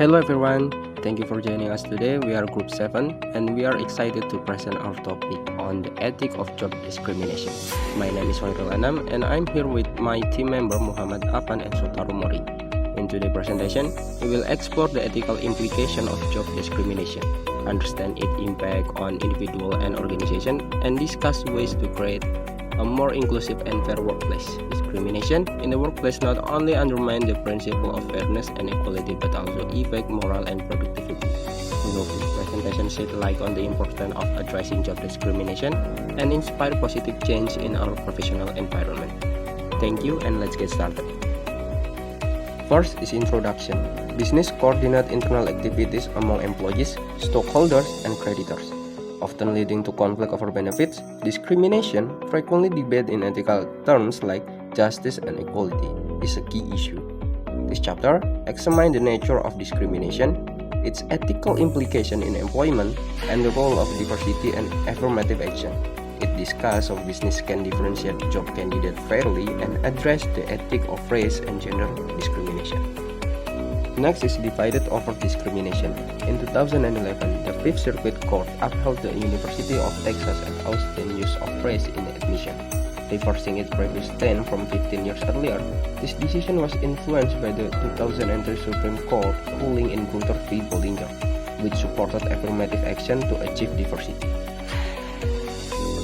Hello everyone, thank you for joining us today. We are Group 7 and we are excited to present our topic on the ethic of job discrimination. My name is Hoirul Anam and I'm here with my team member Muhammad Afan and Sotaru Mori. In today's presentation, we will explore the ethical implication of job discrimination, understand its impact on individual and organization, and discuss ways to create a more inclusive and fair workplace. Discrimination in the workplace not only undermines the principle of fairness and equality but also affects morale and productivity. We hope this presentation sheds light on the importance of addressing job discrimination and inspire positive change in our professional environment. Thank you and let's get started. First is introduction. Business coordinate internal activities among employees, stockholders, and creditors, often leading to conflict over benefits. Discrimination, frequently debated in ethical terms like justice and equality, is a key issue. This chapter examines the nature of discrimination, its ethical implication in employment, and the role of diversity and affirmative action. It discusses how business can differentiate job candidates fairly and address the ethic of race and gender discrimination. Next is divided over discrimination. In 2011, the Fifth Circuit Court upheld the University of Texas and Austin use of race in admission, reversing its previous stand from 15 years earlier. This decision was influenced by the 2003 Supreme Court ruling in Grutter v. Bollinger, which supported affirmative action to achieve diversity.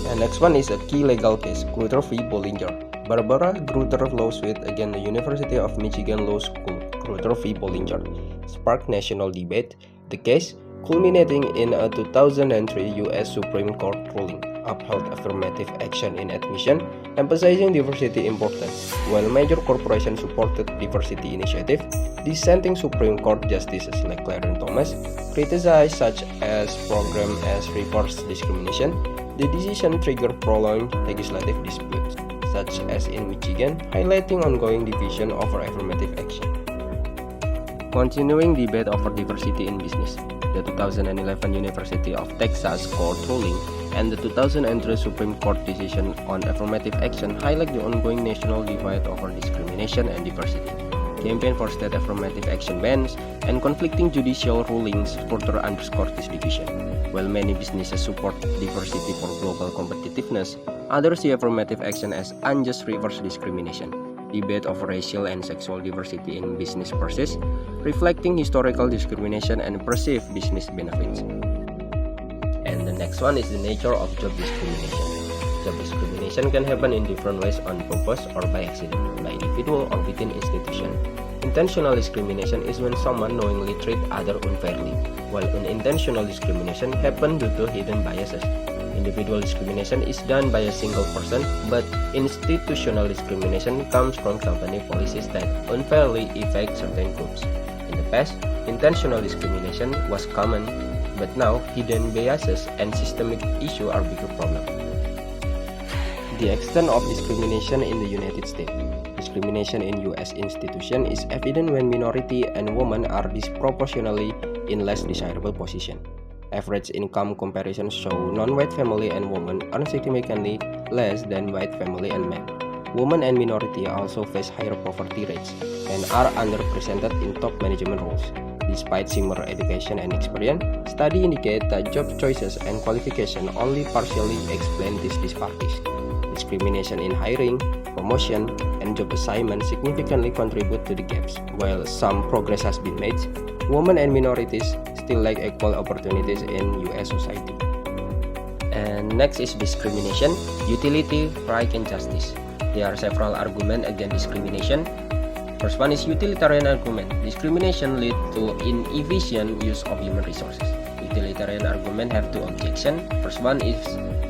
And next one is a key legal case, Grutter v. Bollinger. Barbara Grutter lawsuit against the University of Michigan Law School, Grutter v. Bollinger, sparked national debate. The case, culminating in a 2003 U.S. Supreme Court ruling, upheld affirmative action in admission, emphasizing diversity importance. While major corporations supported diversity initiative, dissenting Supreme Court justices like Clarence Thomas criticized such as program as reverse discrimination. The decision triggered prolonged legislative disputes, such as in Michigan, highlighting ongoing division over affirmative action. Continuing debate over diversity in business, the 2011 University of Texas Court ruling and the 2003 Supreme Court decision on affirmative action highlight the ongoing national divide over discrimination and diversity. Campaign for state affirmative action bans and conflicting judicial rulings further underscore this division. While many businesses support diversity for global competitiveness, others see affirmative action as unjust reverse discrimination. Debate over racial and sexual diversity in business persists, reflecting historical discrimination and perceived business benefits. And the next one is the nature of job discrimination. Job discrimination can happen in different ways on purpose or by accident, by individual or within institution. Intentional discrimination is when someone knowingly treats others unfairly, while unintentional discrimination happens due to hidden biases. Individual discrimination is done by a single person, but institutional discrimination comes from company policies that unfairly affect certain groups. In the past, intentional discrimination was common, but now hidden biases and systemic issues are bigger problems. The extent of discrimination in the United States. Discrimination in U.S. institutions is evident when minority and women are disproportionately in less desirable positions. Average income comparisons show non-white family and women earn significantly less than white family and men. Women and minority also face higher poverty rates and are underrepresented in top management roles. Despite similar education and experience, studies indicate that job choices and qualifications only partially explain these disparities. Discrimination in hiring, promotion, and job assignment significantly contribute to the gaps. While some progress has been made, women and minorities still lack equal opportunities in U.S. society. And next is discrimination, utility, right, and justice. There are several arguments against discrimination. First one is utilitarian argument. Discrimination leads to inefficient use of human resources. Utilitarian argument have two objections. First one is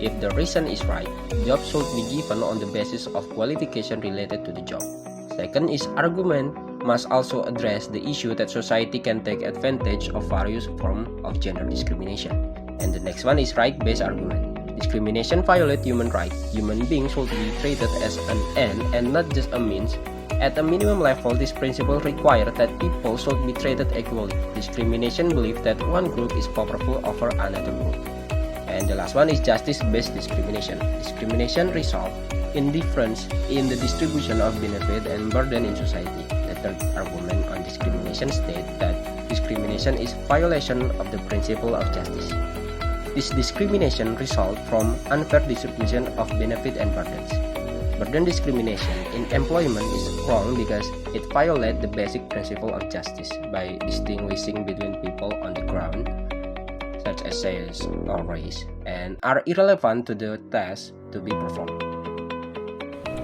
if the reason is right, jobs should be given on the basis of qualification related to the job. Second is argument must also address the issue that society can take advantage of various forms of gender discrimination. And the next one is right-based argument. Discrimination violates human rights. Human beings should be treated as an end and not just a means. At a minimum level, this principle requires that people should be treated equally. Discrimination believes that one group is powerful over another group. And the last one is justice-based discrimination. Discrimination results in difference in the distribution of benefit and burden in society. The third argument on discrimination states that discrimination is violation of the principle of justice. This discrimination results from unfair distribution of benefit and burdens. Burden discrimination in employment is wrong because it violates the basic principle of justice by distinguishing between people on the ground, such as sex or race, and are irrelevant to the task to be performed.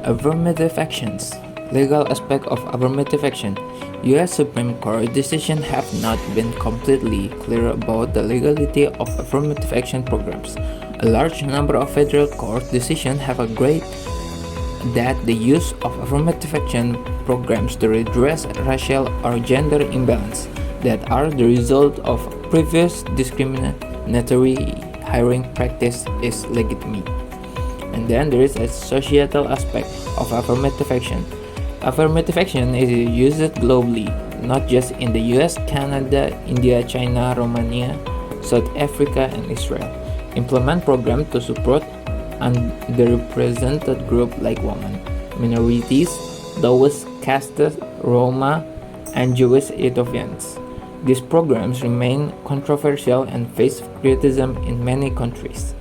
Affirmative actions. Legal aspect of affirmative action. U.S. Supreme Court decisions have not been completely clear about the legality of affirmative action programs. A large number of federal court decisions have agreed that the use of affirmative action programs to redress racial or gender imbalance that are the result of previous discriminatory hiring practice is legitimate. And then there is a societal aspect of affirmative action. Affirmative action is used globally, not just in the US, Canada, India, China, Romania, South Africa, and Israel. Implement programs to support underrepresented groups like women, minorities, those castes, Roma, and Jewish Ethiopians. These programs remain controversial and face criticism in many countries.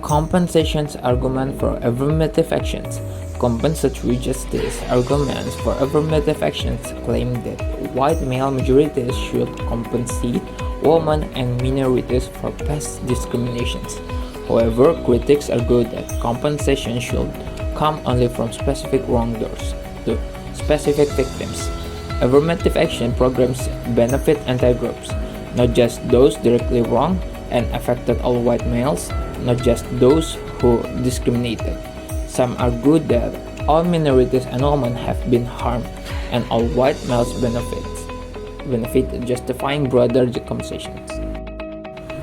Compensations argument for affirmative actions. Compensatory justice arguments for affirmative actions claim that white male majorities should compensate women and minorities for past discriminations. However, critics argue that compensation should come only from specific wrongdoers to specific victims. Affirmative action programs benefit entire groups, not just those directly wronged, and affected all white males, not just those who discriminated. Some argue that all minorities and women have been harmed, and all white males benefit, justifying broader compensations.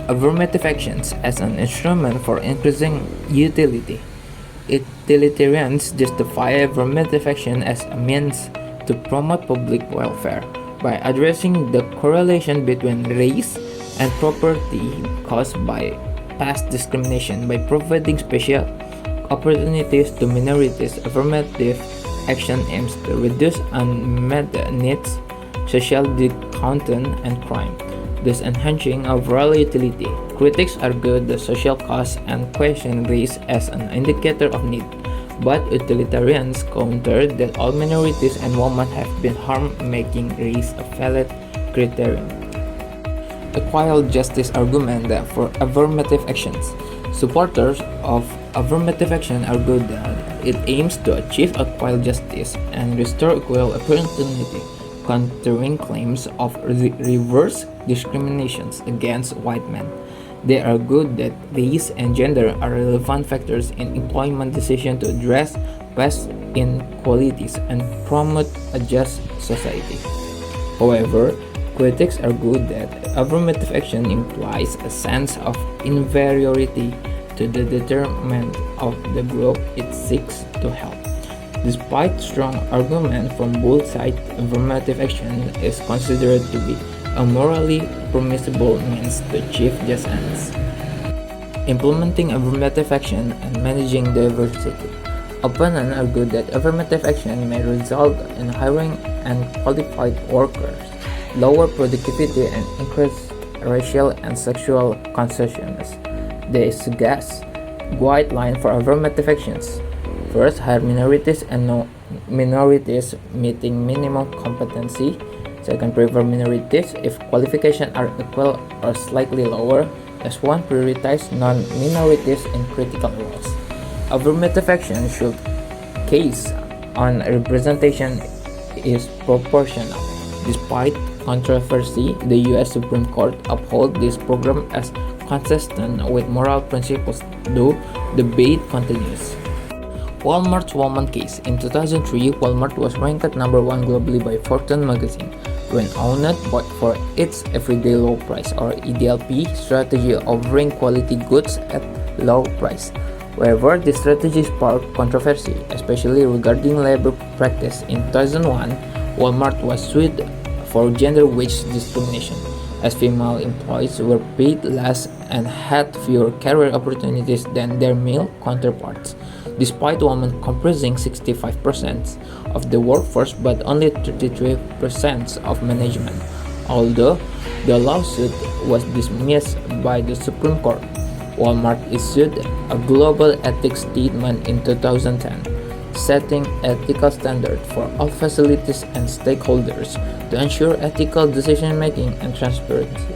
Affirmative actions as an instrument for increasing utility. Utilitarians justify affirmative action as a means to promote public welfare by addressing the correlation between race and property caused by past discrimination by providing special opportunities to minorities. Affirmative action aims to reduce unmet needs, social discontent, and crime, thus enhancing overall utility. Critics argue the social cost and question race as an indicator of need, but utilitarians counter that all minorities and women have been harmed, making race a valid criterion. Equal justice argument for affirmative actions. Supporters of affirmative action argue that it aims to achieve equal justice and restore equal opportunity, countering claims of reverse discriminations against white men. They argue that race and gender are relevant factors in employment decisions to address past inequalities and promote a just society. However, critics argue that affirmative action implies a sense of inferiority to the detriment of the group it seeks to help. Despite strong argument from both sides, affirmative action is considered to be a morally permissible means to achieve just ends. Implementing affirmative action and managing diversity. Opponents argue that affirmative action may result in hiring unqualified workers, lower productivity, and increase racial and sexual concessions. They suggest guidelines for affirmative actions. First, hire minorities and non-minorities meeting minimum competency. Second, prefer minorities if qualifications are equal or slightly lower. As one, prioritize non-minorities in critical roles. Affirmative action should case on representation is proportional. Despite controversy, the U.S. Supreme Court upheld this program as consistent with moral principles, though debate continues. Walmart's Woman Case. In 2003, Walmart was ranked at number 1 globally by Fortune magazine, renowned for its everyday low price or EDLP strategy, offering quality goods at low price. However, this strategy sparked controversy, especially regarding labor practice. In 2001, Walmart was sued for gender wage discrimination, as female employees were paid less and had fewer career opportunities than their male counterparts. Despite women comprising 65% of the workforce but only 33% of management, Although the lawsuit was dismissed by the Supreme Court, Walmart issued a global ethics statement in 2010, setting ethical standards for all facilities and stakeholders to ensure ethical decision-making and transparency.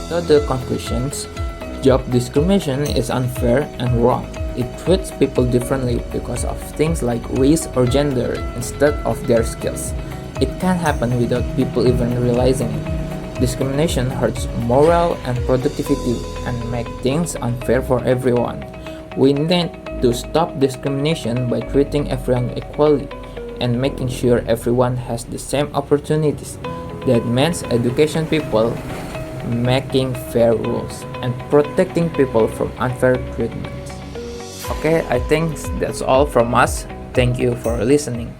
So the conclusions: job discrimination is unfair and wrong. It treats people differently because of things like race or gender instead of their skills. It can happen without people even realizing it. Discrimination hurts morale and productivity and make things unfair for everyone. We need to stop discrimination by treating everyone equally and making sure everyone has the same opportunities. That means education people, making fair rules, and protecting people from unfair treatment. Okay, I think that's all from us. Thank you for listening.